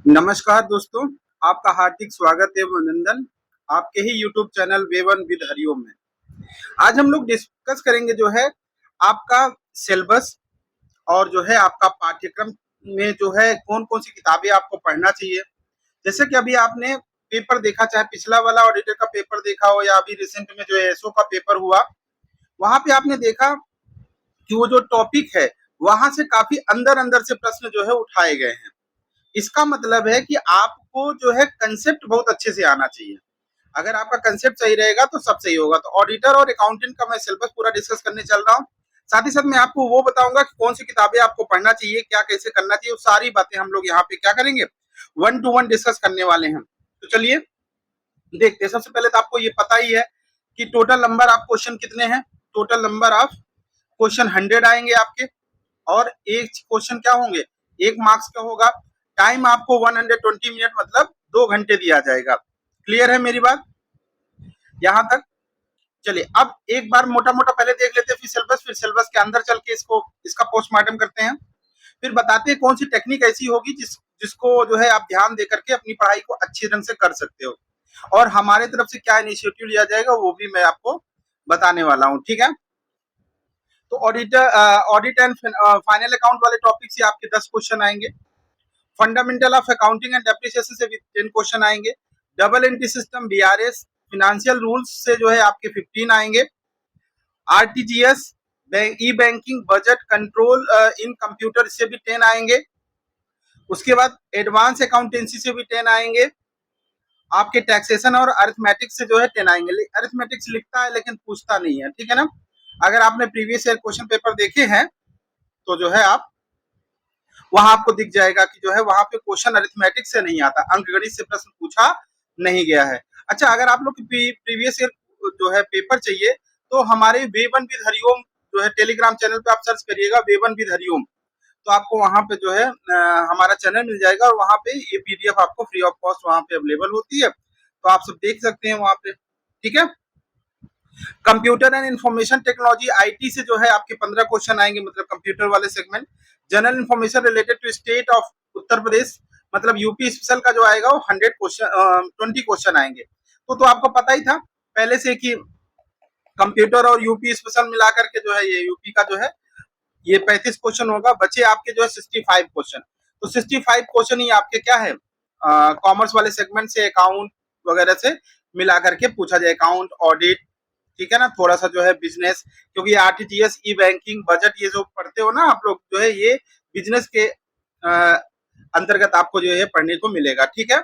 नमस्कार दोस्तों, आपका हार्दिक स्वागत है अभिनंदन आपके ही यूट्यूब चैनल वे1 विद हरिओम में। आज हम लोग डिस्कस करेंगे जो है आपका सिलेबस और जो है आपका पाठ्यक्रम में जो है कौन-कौन सी किताबें आपको पढ़ना चाहिए। जैसे कि अभी आपने पेपर देखा, चाहे पिछला वाला ऑडिटर का पेपर देखा हो या अभी रिसेंट में जो एएसओ का पेपर हुआ, वहाँ पे आपने देखा कि वो जो टॉपिक है, वहाँ से काफ़ी अंदर-अंदर से प्रश्न जो है उठाए गए हैं। इसका मतलब है कि आपको जो है कंसेप्ट बहुत अच्छे से आना चाहिए। अगर आपका कंसेप्ट सही रहेगा तो सब सही होगा। तो ऑडिटर और अकाउंटेंट का मैं सिलेबस पूरा डिस्कस करने चल रहा हूँ। साथ ही साथ मैं आपको वो बताऊंगा कि कौन सी किताबें आपको पढ़ना चाहिए, क्या कैसे करना चाहिए, वो सारी बातें हम लोग यहाँ पे क्या करेंगे, 1 to 1 डिस्कस करने वाले हैं। तो चलिए देखते हैं। सबसे पहले तो आपको ये पता ही है कि टोटल नंबर ऑफ क्वेश्चन कितने हैं। टोटल नंबर ऑफ क्वेश्चन 100 आएंगे आपके, और एक क्वेश्चन क्या होंगे, 1 मार्क्स का होगा। टाइम आपको 120 मिनट मतलब 2 घंटे दिया जाएगा। क्लियर है मेरी बात यहाँ तक? चलिए अब एक बार मोटा मोटा पहले देख लेते हैं, फिर सिलेबस के अंदर चल के इसका पोस्टमार्टम करते हैं। फिर बताते हैं कौन सी टेक्निक ऐसी होगी जिसको जो है आप ध्यान दे करके अपनी पढ़ाई को अच्छी ढंग से कर सकते हो, और हमारे तरफ से क्या इनिशिएटिव लिया जाएगा वो भी मैं आपको बताने वाला हूँ। ठीक है, तो ऑडिट एंड फाइनल अकाउंट वाले टॉपिक से आपके 10 क्वेश्चन आएंगे। Fundamental of accounting and depreciation से भी 10 क्वेश्चन आएंगे। Double entry system, BRS, financial rules से जो है आपके 15 आएंगे। आरटीजीएस, ई बैंकिंग, बजट कंट्रोल इन कंप्यूटर से भी 10 आएंगे। उसके बाद एडवांस अकाउंटेंसी से भी 10 आएंगे। आपके टैक्सेशन और अरिथमेटिक्स से जो है 10 आएंगे। अरिथमेटिक्स लिखता है लेकिन पूछता नहीं है, ठीक है ना। अगर आपने प्रीवियस ईयर क्वेश्चन पेपर देखे हैं तो जो है आप वहां आपको दिख जाएगा कि जो है वहां पे क्वेश्चन अरिथमेटिक से नहीं आता, अंकगणित से प्रश्न पूछा नहीं गया है। अच्छा, अगर आप लोग प्रीवियस ईयर जो है पेपर चाहिए तो हमारे वे1 विद हरिओम जो है टेलीग्राम चैनल पे आप सर्च करिएगा, वे1 विद हरिओम, तो आपको वहां पे जो है हमारा चैनल मिल जाएगा, और वहां पे ये पीडीएफ आपको फ्री ऑफ कॉस्ट वहां पे अवेलेबल होती है, तो आप सब देख सकते हैं वहां पे। ठीक है, computer and information technology IT से जो है आपके 15 क्वेश्चन आएंगे, मतलब कंप्यूटर वाले segment. General information related to state of Uttar Pradesh, मतलब यूपी स्पेशल का जो आएगा वो 20 क्वेश्चन आएंगे। तो आपको पता ही था पहले से कि कंप्यूटर और यूपी स्पेशल मिलाकर के जो है ये यूपी का जो है ये 35 क्वेश्चन होगा। बचे आपके जो है 65 क्वेश्चन। तो 65 क्वेश्चन ही आपके क्या है, कॉमर्स वाले सेगमेंट से, अकाउंट वगैरह से मिला करके पूछा जाए, अकाउंट, ऑडिट, ठीक है ना, थोड़ा सा जो है बिजनेस, क्योंकि आरटीजीएस, ई बैंकिंग, बजट ये जो पढ़ते हो ना आप लोग, जो है ये बिजनेस के अंतर्गत आपको जो है पढ़ने को मिलेगा। ठीक है,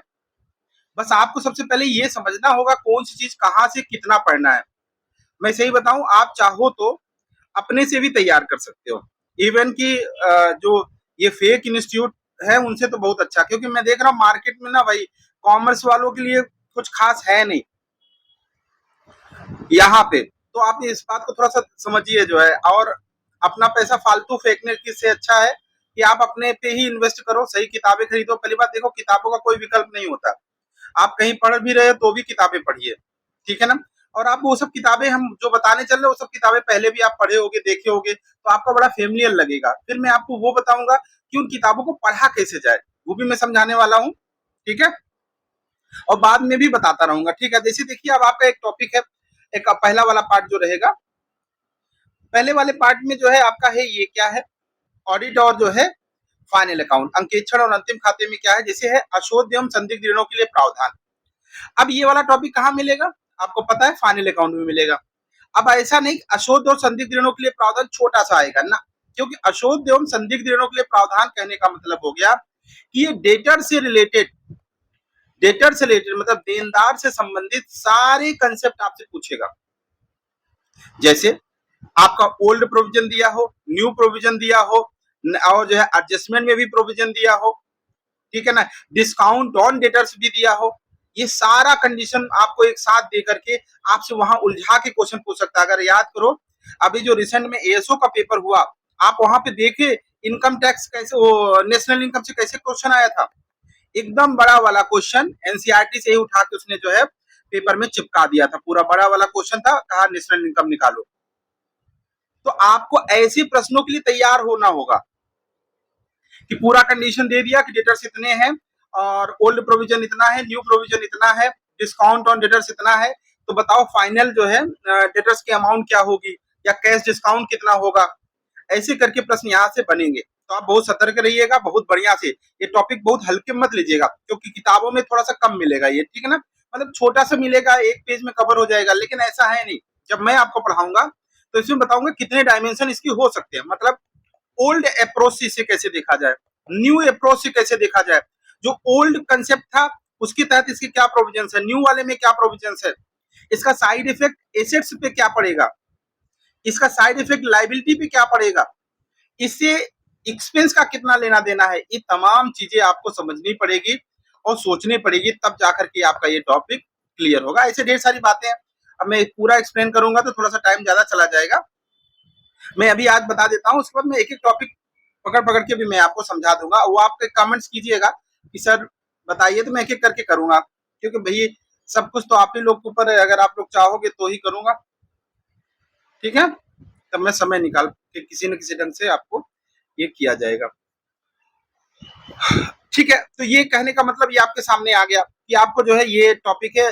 बस आपको सबसे पहले ये समझना होगा कौन सी चीज कहाँ से कितना पढ़ना है। मैं सही बताऊं, आप चाहो तो अपने से भी तैयार कर सकते हो। इवन की जो ये फेक इंस्टीट्यूट है उनसे तो बहुत अच्छा, क्योंकि मैं देख रहा हूँ मार्केट में ना भाई, कॉमर्स वालों के लिए कुछ खास है नहीं यहाँ पे। तो आप इस बात को थोड़ा सा समझिए जो है, और अपना पैसा फालतू फेंकने की से अच्छा है कि आप अपने पे ही इन्वेस्ट करो, सही किताबें खरीदो। पहली बात देखो, किताबों का कोई विकल्प नहीं होता, आप कहीं पढ़ भी रहे हो तो भी किताबें पढ़िए, ठीक है ना। और आप वो सब किताबें हम जो बताने चल रहे हैं वो सब किताबें पहले भी आप पढ़े होगे, देखे होगे, तो आपको बड़ा फेमिलियर लगेगा। फिर मैं आपको वो बताऊंगा कि उन किताबों को पढ़ा कैसे जाए, वो भी मैं समझाने वाला हूँ, ठीक है, और बाद में भी बताता रहूंगा। ठीक है, जैसे देखिए अब आपका एक टॉपिक है, एक पहला वाला पार्ट जो रहेगा, पहले वाले पार्ट में जो है आपका है ये क्या है, ऑडिट और जो है फाइनल अकाउंट, अंकेक्षण और अंतिम खाते में क्या है, जैसे है अशोध एवं संदिग्ध ऋणों के लिए प्रावधान। अब ये वाला टॉपिक कहाँ मिलेगा, आपको पता है फाइनल अकाउंट में मिलेगा। अब ऐसा नहीं अशोध और संदिग्ध ऋणों के लिए प्रावधान छोटा सा आएगा ना, क्योंकि अशोध एवं संदिग्ध ऋणों के लिए प्रावधान कहने का मतलब हो गया कि ये डेटर से रिलेटेड मतलब देनदार से संबंधित सारे कंसेप्ट आपसे पूछेगा। जैसे आपका ओल्ड प्रोविजन दिया हो, न्यू प्रोविजन दिया हो, और जो है एडजस्टमेंट में भी प्रोविजन दिया हो, ठीक है ना, डिस्काउंट ऑन डेटर्स भी दिया हो, ये सारा कंडीशन आपको एक साथ दे करके आपसे वहां उलझा के क्वेश्चन पूछ सकता है। अगर याद करो अभी जो रिसेंट में एएसओ का पेपर हुआ, आप वहां पे देखे इनकम टैक्स कैसे, वो नेशनल इनकम से कैसे क्वेश्चन आया था, एकदम बड़ा वाला क्वेश्चन एनसीईआरटी से ही उठा के उसने जो है पेपर में चिपका दिया था, पूरा बड़ा वाला क्वेश्चन था, कहा नेशनल इनकम निकालो। तो आपको ऐसे प्रश्नों के लिए तैयार होना होगा कि पूरा कंडीशन दे दिया कि डेटर्स इतने हैं, और ओल्ड प्रोविजन इतना है, न्यू प्रोविजन इतना है, डिस्काउंट ऑन डेटर्स इतना है, तो बताओ फाइनल जो है डेटर्स की अमाउंट क्या होगी या कैश डिस्काउंट कितना होगा। ऐसे करके प्रश्न यहाँ से बनेंगे, तो आप बहुत सतर्क रहिएगा, बहुत बढ़िया से। ये टॉपिक बहुत हल्के मत लीजिएगा, क्योंकि किताबों में थोड़ा सा कम मिलेगा ये, ठीक है ना। मतलब छोटा सा मिलेगा, एक पेज में कवर हो जाएगा, लेकिन ऐसा है नहीं। जब मैं आपको पढ़ाऊंगा तो इसमें बताऊंगा कितने डायमेंशन इसकी हो सकते हैं, मतलब ओल्ड अप्रोच से इसे कैसे देखा जाए, न्यू अप्रोच से कैसे देखा जाए, जो ओल्ड कंसेप्ट था उसके तहत इसके क्या प्रोविजन है, न्यू वाले में क्या प्रोविजन है, इसका साइड इफेक्ट एसेट्स पे क्या पड़ेगा, इसका साइड इफेक्ट लाइबिलिटी पे क्या पड़ेगा, इससे एक्सपेंस का कितना लेना देना है, ये तमाम चीजें आपको समझनी पड़ेगी और सोचनी पड़ेगी, तब जाकर के आपका ये टॉपिक क्लियर होगा। ऐसे ढेर सारी बातें हैं, अब मैं पूरा एक्सप्लेन करूंगा तो थोड़ा सा टाइम ज्यादा चला जाएगा। मैं अभी आज बता देता हूँ, उसके बाद मैं एक एक टॉपिक पकड़ पकड़ के भी मैं आपको समझा दूंगा। वो आप कमेंट्स कीजिएगा कि सर बताइए, तो मैं एक एक करके करूंगा, क्योंकि भैया सब कुछ तो आप ही लोग के ऊपर है, अगर आप लोग चाहोगे तो ही करूंगा, ठीक है। तब मैं समय निकाल के किसी न किसी ढंग से आपको ये किया जाएगा, ठीक है। तो ये कहने का मतलब ये आपके सामने आ गया कि आपको जो है ये टॉपिक है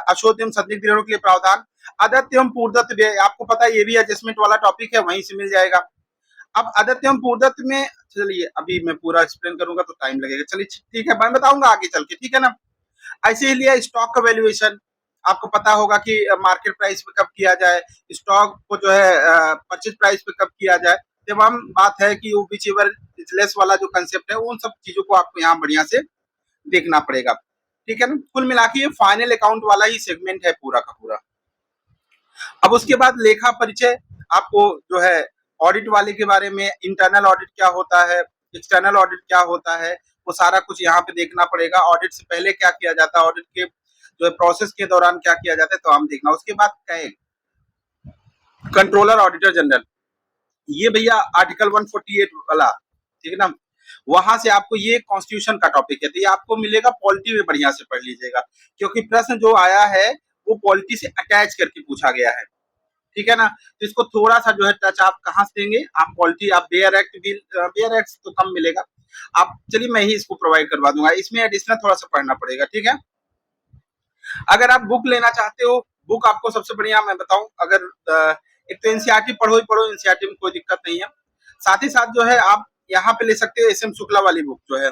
अशोध एवं संदिग्ध ऋणों के लिए प्रावधान, अदत्त एवं पूर्वदत्त व्यय, आपको पता है ये भी एडजस्टमेंट वाला टॉपिक है, वहीं से मिल जाएगा। अब अदत्त एवं पूर्वदत्त में, चलिए अभी मैं पूरा एक्सप्लेन करूंगा तो टाइम लगेगा, चलिए ठीक है, मैं बताऊंगा आगे चल के, ठीक है ना। ऐसे ही लिया स्टॉक का वैल्यूएशन, आपको पता होगा कि मार्केट प्राइस पे कब किया जाए, स्टॉक को जो है परचेज प्राइस पे कब किया जाए। जब हम बात है कि वो विच एवर इज लेस वाला जो कंसेप्ट है, उन सब चीजों को आपको यहाँ बढ़िया से देखना पड़ेगा, ठीक है ना। कुल मिला के ये फाइनल अकाउंट वाला ही सेगमेंट है पूरा का पूरा। अब उसके बाद लेखा परिचय, आपको जो है ऑडिट वाले के बारे में, इंटरनल ऑडिट क्या होता है, एक्सटर्नल ऑडिट क्या होता है, वो सारा कुछ यहाँ पे देखना पड़ेगा। ऑडिट से पहले क्या किया जाता है, ऑडिट के जो है प्रोसेस के दौरान क्या किया जाता है, तो हम देखना। उसके बाद कैग, कंट्रोलर ऑडिटर जनरल, ये भैया आर्टिकल 148 वाला, ठीक है ना। वहां से आपको ये कॉन्स्टिट्यूशन का टॉपिक है, तो ये आपको मिलेगा पॉलिटी में, बढ़िया से पढ़ लीजिएगा, क्योंकि प्रश्न जो आया है वो पॉलिटी से अटैच करके पूछा गया है, ठीक है ना। तो इसको थोड़ा सा जो है टच आप कहाँ से देंगे, आप पॉलिटी, आप बेयर एक्ट भी, बेयर एक्ट तो कम मिलेगा, आप चलिए मैं ही इसको प्रोवाइड करवा दूंगा, इसमें एडिशनल थोड़ा सा पढ़ना पड़ेगा, ठीक है। अगर आप बुक लेना चाहते हो, बुक आपको सबसे बढ़िया मैं बताऊं, अगर एक तो एनसीईआरटी पढ़ो ही पढ़ो, एनसीईआरटी में कोई दिक्कत नहीं है, साथ ही साथ जो है आप यहाँ पे ले सकते हो एसएम शुक्ला वाली बुक जो है,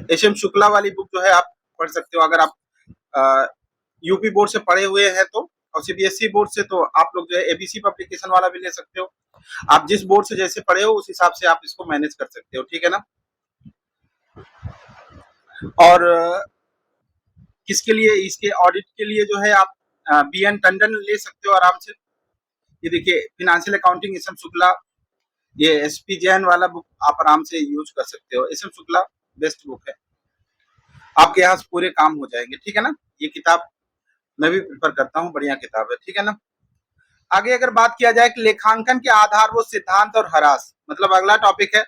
एसएम शुक्ला वाली बुक जो है आप पढ़ सकते हो, अगर आप यूपी बोर्ड से पढ़े हुए हैं तो, और सीबीएसई बोर्ड से तो आप लोग जो है एबीसी पब्लिकेशन वाला भी ले सकते हो। आप जिस बोर्ड से जैसे पढ़े हो उस हिसाब से आप इसको मैनेज कर सकते हो, ठीक है ना। और किसके लिए, इसके ऑडिट के लिए जो है आप बीएन टंडन ले सकते हो आराम से। ये देखिए फिनेंशियल अकाउंटिंग एसएम शुक्ला, ये एसपी जैन वाला बुक आप आराम से यूज कर सकते हो, एसएम शुक्ला बेस्ट बुक है, आपके यहाँ पूरे काम हो जाएंगे, ठीक है ना। ये किताब मैं भी प्रेफर करता हूँ, बढ़िया किताब है, ठीक है ना। आगे अगर बात किया जाए कि लेखांकन के आधारभूत सिद्धांत और ह्रास, मतलब अगला टॉपिक है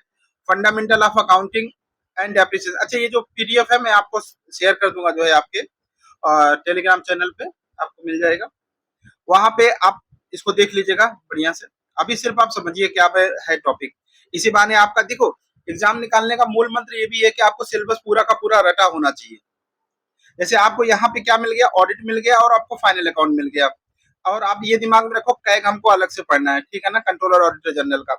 fundamental of accounting and depreciation. अच्छा, ये जो पीडीएफ है मैं आपको शेयर कर दूंगा जो है आपके टेलीग्राम चैनल पे आपको मिल जाएगा, वहां पे आप इसको देख लीजिएगा बढ़िया से। अभी सिर्फ आप समझिए क्या है टॉपिक, इसी बहाने आपका देखो एग्जाम निकालने का मूल मंत्र ये भी है कि आपको सिलेबस पूरा का पूरा रटा होना चाहिए। जैसे आपको यहाँ पे क्या मिल गया, ऑडिट मिल गया और आपको फाइनल अकाउंट मिल गया, और आप ये दिमाग में रखो कैग हमको अलग से पढ़ना है, ठीक है ना, कंट्रोलर ऑडिटर जनरल का।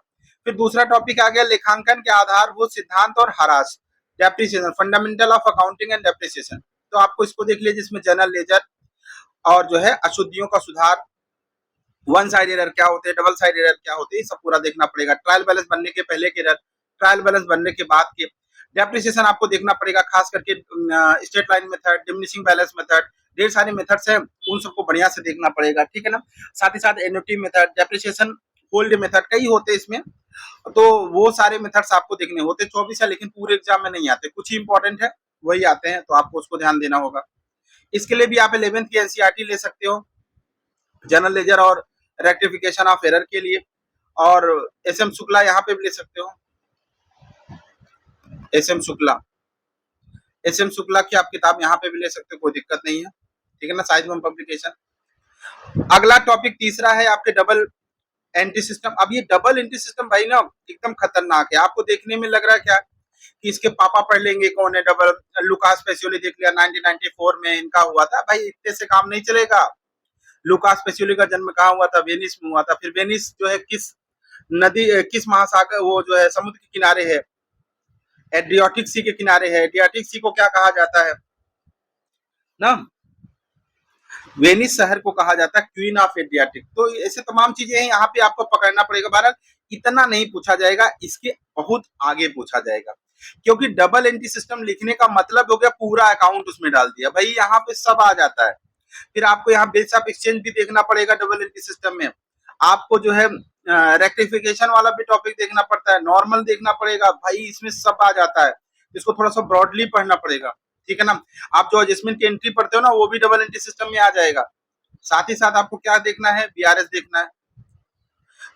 फिर दूसरा टॉपिक आ गया लेखांकन के आधारभूत सिद्धांत और ह्रास, depreciation, fundamental of accounting and depreciation. तो आपको इसको देख लीजिए, जिसमें जनरल लेजर और जो है अशुद्धियों का सुधार, वन साइड एरर क्या होते हैं, डबल साइड एरर क्या होते हैं, सब पूरा देखना पड़ेगा। ट्रायल बैलेंस बनने के पहले के एरर, ट्रायल बैलेंस बनने के बाद के, डेप्रिसिएशन आपको देखना पड़ेगा, खास करके straight line method, diminishing balance method, ढेर सारे मेथड्स हैं, उन सबको बढ़िया से देखना पड़ेगा, ठीक है ना। साथ ही साथ annuity method, depreciation hold method, कई होते हैं इसमें, तो वो सारे मेथड्स आपको देखने होते। 24 है, लेकिन पूरे एग्जाम में नहीं आते, कुछ ही इंपॉर्टेंट है वही आते हैं, तो आपको उसको ध्यान देना होगा। इसके लिए भी आप 11th की एनसीईआरटी ले सकते हो, जनरल लेजर और रेक्टिफिकेशन ऑफ एरर के लिए, और एसएम शुक्ला यहाँ पे भी ले सकते हो, एसएम शुक्ला, एसएम शुक्ला की आप किताब यहाँ पे भी ले सकते हो, कोई दिक्कत नहीं है, ठीक है ना, साइज वन पब्लिकेशन। अगला टॉपिक तीसरा है आपके डबल एंट्री सिस्टम। अब ये डबल एंट्री सिस्टम भाई ना एकदम खतरनाक है, आपको देखने में लग रहा है क्या कि इसके पापा पढ़ लेंगे कौन है डबल, लुकास पेसियोली देख लिया 1994 में इनका हुआ था। भाई इतने से काम नहीं चलेगा। लुकास पेसियोली का जन्म कहाँ हुआ था? वेनिस में हुआ था। फिर वेनिस जो है किस नदी, किस महासागर, वो जो है समुद्र के किनारे है? एड्रियाटिक सी के किनारे है। एड्रियाटिक सी को क्या कहा जाता है ना? वेनिस शहर को कहा जाता है क्वीन ऑफ एड्रियाटिक। तो ऐसे तमाम चीजें हैं, यहाँ पे आपको पकड़ना पड़ेगा। बहरहाल इतना नहीं पूछा जाएगा, इसके बहुत आगे पूछा जाएगा, क्योंकि डबल एंट्री सिस्टम लिखने का मतलब हो गया पूरा अकाउंट उसमें डाल दिया। भाई यहाँ पे सब आ जाता है। फिर आपको यहाँ बेस ऑफ एक्सचेंज भी देखना पड़ेगा डबल एंट्री सिस्टम में। आपको जो है रेक्टिफिकेशन वाला भी टॉपिक देखना पड़ता है, नॉर्मल देखना पड़ेगा। भाई इसमें सब आ जाता है, इसको थोड़ा सा ब्रॉडली पढ़ना पड़ेगा, ठीक है ना? आप जो एडजस्टमेंट की एंट्री पढ़ते हो ना, वो भी डबल एंट्री सिस्टम में आ जाएगा। साथ ही साथ आपको क्या देखना है? बीआरएस देखना है।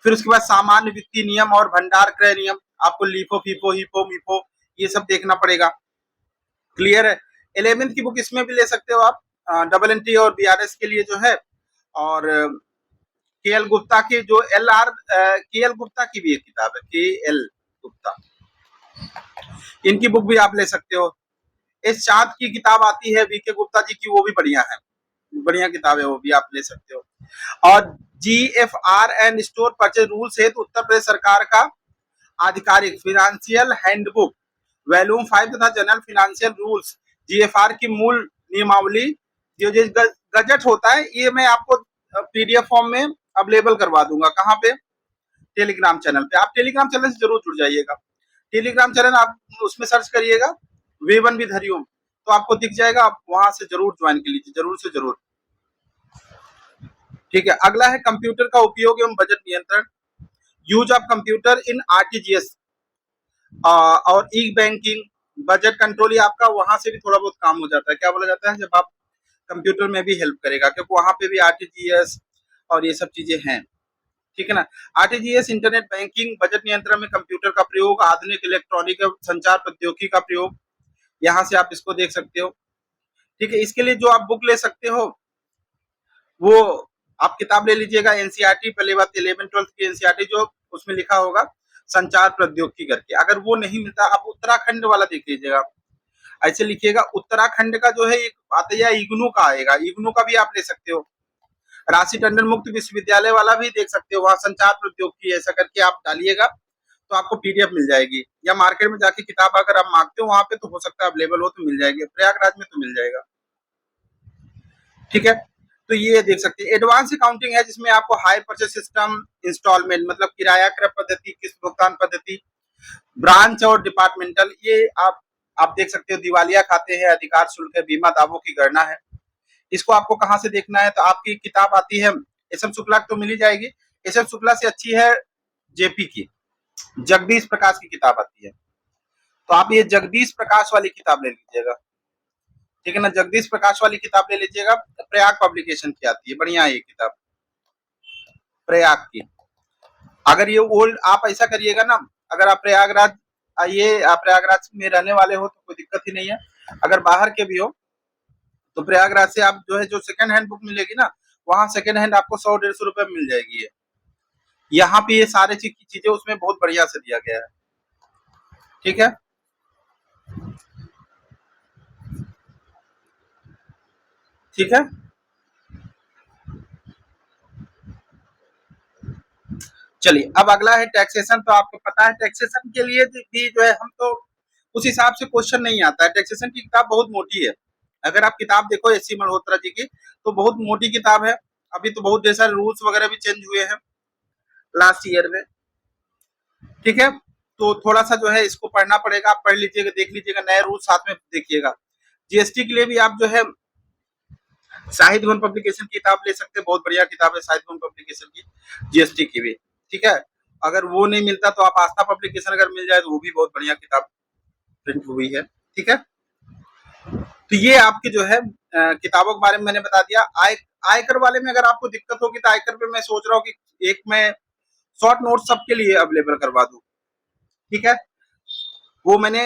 फिर उसके बाद सामान्य वित्तीय नियम और भंडार क्रय नियम, आपको लीफो, फीफो, हिपो, मीफो, ये सब देखना पड़ेगा। क्लियर है? 11th की बुक इसमें भी ले सकते हो आप, डबल एंट्री और बीआरएस के लिए जो है। और के एल गुप्ता की जो के एल गुप्ता की भी एक किताब है, के एल गुप्ता, इनकी बुक भी आप ले सकते हो। इस चाँद की किताब आती है वीके गुप्ता जी की, वो भी बढ़िया है, बढ़िया किताब है, वो भी आप ले सकते हो। और GFR and store purchase rules है तो उत्तर प्रदेश सरकार का आधिकारिक फाइनेंशियल हैंडबुक वॉल्यूम 5 तथा जनरल फाइनेंशियल रूल्स, जीएफआर की मूल नियमावली, जो गजट होता है, ये मैं आपको पीडीएफ फॉर्म में अवेलेबल करवा दूंगा। कहाँ पे? टेलीग्राम चैनल पे। आप टेलीग्राम चैनल से जरूर जुड़ जाइएगा। टेलीग्राम चैनल आप उसमें सर्च करिएगा वे1 विद हरिओम, तो आपको दिख जाएगा। आप वहां से जरूर ज्वाइन कर लीजिए, जरूर से जरूर, ठीक है। अगला है कंप्यूटर का उपयोग एवं बजट नियंत्रण, use of computer in RTGS और ई बैंकिंग, बजट कंट्रोल। ये आपका वहां से भी थोड़ा बहुत काम हो जाता है। क्या बोला जाता है? जब आप कंप्यूटर में भी हेल्प करेगा, क्योंकि वहां पे भी आरटीजीएस और ये सब चीजें हैं, ठीक है ना? आरटीजीएस, इंटरनेट बैंकिंग, बजट नियंत्रण में कंप्यूटर का प्रयोग, आधुनिक इलेक्ट्रॉनिक संचार प्रौद्योगिकी का प्रयोग, यहाँ से आप इसको देख सकते हो, ठीक है। इसके लिए जो आप बुक ले सकते हो, वो आप किताब ले लीजिएगा एनसीईआरटी, पहले बात 11th-12th की एनसीईआरटी, जो उसमें लिखा होगा संचार प्रौद्योगिकी करके। अगर वो नहीं मिलता, आप उत्तराखंड वाला देख लीजिएगा। ऐसे लिखिएगा, उत्तराखंड का जो है एक आता है, इग्नू का आएगा, इग्नू का भी आप ले सकते हो। राशि टंडन मुक्त विश्वविद्यालय वाला भी देख सकते हो, वहां संचार प्रौद्योगिकी ऐसा करके आप डालिएगा तो आपको पीडीएफ मिल जाएगी। या मार्केट में जाके किताब अगर आप मांगते हो वहां पे, तो हो सकता है अवेलेबल हो तो मिल जाएगी, प्रयागराज में तो मिल जाएगा, ठीक है। तो ये देख सकते हैं। एडवांस अकाउंटिंग है, जिसमें आपको हायर परचेज सिस्टम, इंस्टॉलमेंट मतलब किराया क्रय पद्धति, किस्त भुगतान पद्धति, ब्रांच और डिपार्टमेंटल, ये आप देख सकते हो। दिवालिया खाते हैं, अधिकार शुल्क है, बीमा दावों की गणना है। इसको आपको कहाँ से देखना है? तो आपकी किताब आती है एस एम शुक्ला, तो मिल ही जाएगी। एस एम शुक्ला से अच्छी है जेपी की, जगदीश प्रकाश की किताब आती है, तो आप ये जगदीश प्रकाश वाली किताब ले लीजिएगा, ठीक है ना? जगदीश प्रकाश वाली किताब ले लीजिएगा, प्रयाग पब्लिकेशन की आती है, बढ़िया है ये किताब, प्रयाग की। अगर ये ओल्ड, आप ऐसा करिएगा ना, अगर आप प्रयागराज आइए, आप प्रयागराज में रहने वाले हो तो कोई दिक्कत ही नहीं है। अगर बाहर के भी हो तो प्रयागराज से आप जो है, जो सेकंड हैंड बुक मिलेगी ना, वहां सेकंड हैंड आपको 100-150 रुपए में मिल जाएगी। ये यहाँ पे ये सारे चीजें उसमें बहुत बढ़िया से दिया गया है, ठीक है। ठीक है, चलिए अब अगला है टैक्सेशन। तो आपको पता है टैक्सेशन के लिए भी जो है, हम तो उस हिसाब से क्वेश्चन नहीं आता है। टैक्सेशन की किताब बहुत मोटी है, अगर आप किताब देखो एस सी मल्होत्रा जी की, तो बहुत मोटी किताब है। अभी तो बहुत ढेर सारे रूल्स वगैरह भी चेंज हुए हैं लास्ट ईयर में, ठीक है। तो थोड़ा सा जो है इसको पढ़ना पड़ेगा, आप पढ़ लीजिएगा, देख लीजिएगा, नए रूल साथ में देखिएगा। जीएसटी के लिए भी आप जो है साहित्य भवन पब्लिकेशन की किताब ले सकते हैं, बहुत बढ़िया किताब है साहित्य भवन पब्लिकेशन की, जीएसटी की भी, ठीक है। अगर वो नहीं मिलता तो आप आस्था पब्लिकेशन अगर मिल जाए तो वो भी बहुत बढ़िया किताब प्रिंट हुई है, ठीक है। तो ये आपकी जो है किताबों के बारे में मैंने बता दिया। आयकर वाले में अगर आपको दिक्कत होगी तो आयकर पे मैं सोच रहा हूँ कि एक मैं शॉर्ट नोट सबके लिए अवेलेबल करवा दूं, ठीक है। वो मैंने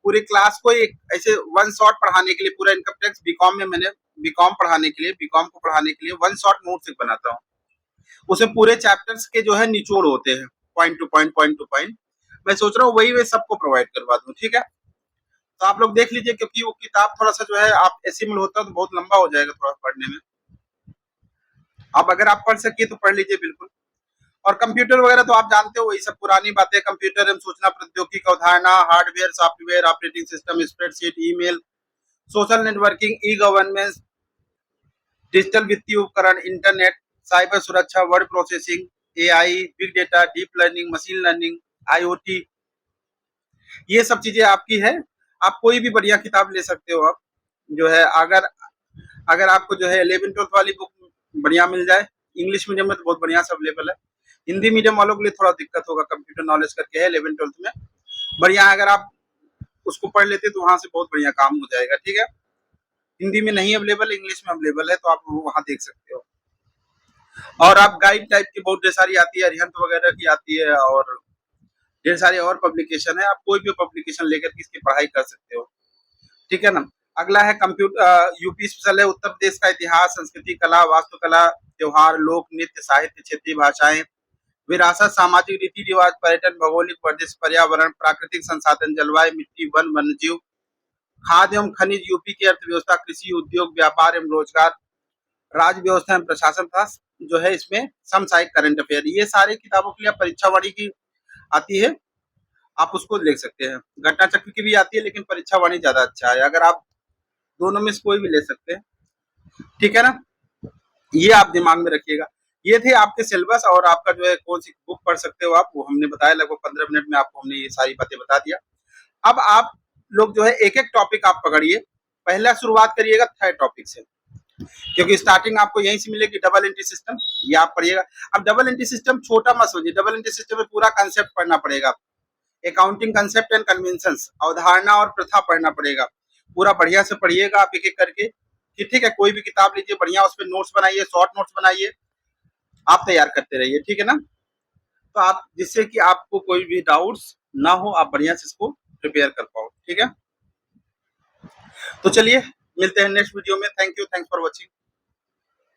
पूरी क्लास को एक ऐसे वन शॉट पढ़ाने के लिए, पूरा इनकम टैक्स बीकॉम में मैंने बीकॉम पढ़ाने के लिए, बीकॉम को पढ़ाने के लिए वन शॉट नोट बनाता हूँ। उसमें पूरे चैप्टर्स के जो है निचोड़ होते हैं, point two point, point two point. मैं सोच रहा हूँ वही मैं सबको प्रोवाइड करवा दूं, ठीक है। तो आप लोग देख लीजिए, क्योंकि वो किताब थोड़ा सा जो है आप ऐसे में होता तो बहुत लंबा हो जाएगा थोड़ा पढ़ने में। अब अगर आप पढ़ सकिए तो पढ़ लीजिए बिल्कुल। और कंप्यूटर वगैरह तो आप जानते हो, वही सब पुरानी बातें, कंप्यूटर एवं सूचना प्रौद्योगिकी का अवधारणा, hardware, software, operating system, spreadsheet, email, social networking, e governance, digital वित्तीय उपकरण, इंटरनेट, साइबर सुरक्षा, word processing, AI, big data, deep learning, machine learning, IoT, ये सब चीजें आपकी है। आप कोई भी बढ़िया किताब ले सकते हो। आप जो है अगर अगर आपको जो है 11-12 वाली बुक बढ़िया मिल जाए, इंग्लिश मीडियम में तो बहुत बढ़िया से अवेलेबल है। हिंदी मीडियम वालों के लिए थोड़ा दिक्कत होगा, कंप्यूटर नॉलेज करके है 11-12 में बढ़िया है। अगर आप उसको पढ़ लेते तो वहां से बहुत बढ़िया काम हो जाएगा, ठीक है। हिंदी में नहीं अवेलेबल, इंग्लिश में अवेलेबल है, तो आप वहां देख सकते हो। और आप गाइड टाइप की बहुत ढेर सारी आती है, अरिहंत वगैरह की आती है, और ढेर सारी और पब्लिकेशन है। आप कोई भी पब्लिकेशन लेकर के इसकी पढ़ाई कर सकते हो, ठीक है ना। अगला है कंप्यूटर यूपी स्पेशल है, उत्तर प्रदेश का इतिहास, संस्कृति, कला, वास्तुकला, त्योहार, लोक नृत्य, साहित्य, क्षेत्रीय भाषाएं, विरासत, सामाजिक रीति रिवाज, पर्यटन, भौगोलिक परिदृश्य, पर्यावरण, प्राकृतिक संसाधन, जलवायु, मिट्टी, वन, वन्यजीव, खाद्य एवं खनिज, यूपी की अर्थव्यवस्था, कृषि, उद्योग, व्यापार एवं रोजगार, राज्य व्यवस्था एवं प्रशासन था, जो है इसमें समसामयिक करंट अफेयर। ये सारी किताबों के लिए परीक्षा वाणी की आती है, आप उसको लिख सकते हैं। घटना चक्र की भी आती है, लेकिन परीक्षा वाणी ज्यादा अच्छा है। अगर आप दोनों में से कोई भी ले सकते हैं, ठीक है ना। ये आप दिमाग में रखिएगा। ये थे आपके सिलेबस, और आपका जो है कौन सी बुक पढ़ सकते हो आप, वो हमने बताया। लगभग 15 मिनट में आपको हमने ये सारी बातें बता दिया। अब आप लोग जो है एक एक टॉपिक आप पकड़िए। पहला शुरुआत करिएगा थर्ड टॉपिक से, क्योंकि स्टार्टिंग आपको यहीं से मिलेगी। डबल एंट्री सिस्टम ये आप पढ़िएगा। अब डबल एंट्री सिस्टम छोटा मत सोचिए, डबल एंट्री सिस्टम में पूरा कंसेप्ट पढ़ना पड़ेगा। अकाउंटिंग कंसेप्ट एंड कन्वेंशंस, अवधारणा और प्रथा पढ़ना पड़ेगा। पूरा बढ़िया से पढ़िएगा आप एक एक करके, कि ठीक है। कोई भी किताब लीजिए बढ़िया, उस पर नोट्स बनाइए, शॉर्ट नोट्स बनाइए, आप तैयार करते रहिए, ठीक है ना। तो आप, जिससे कि आपको कोई भी डाउट्स ना हो, आप बढ़िया से इसको प्रिपेयर कर पाओ, ठीक है। तो चलिए मिलते हैं नेक्स्ट वीडियो में। Thank you, thanks for watching.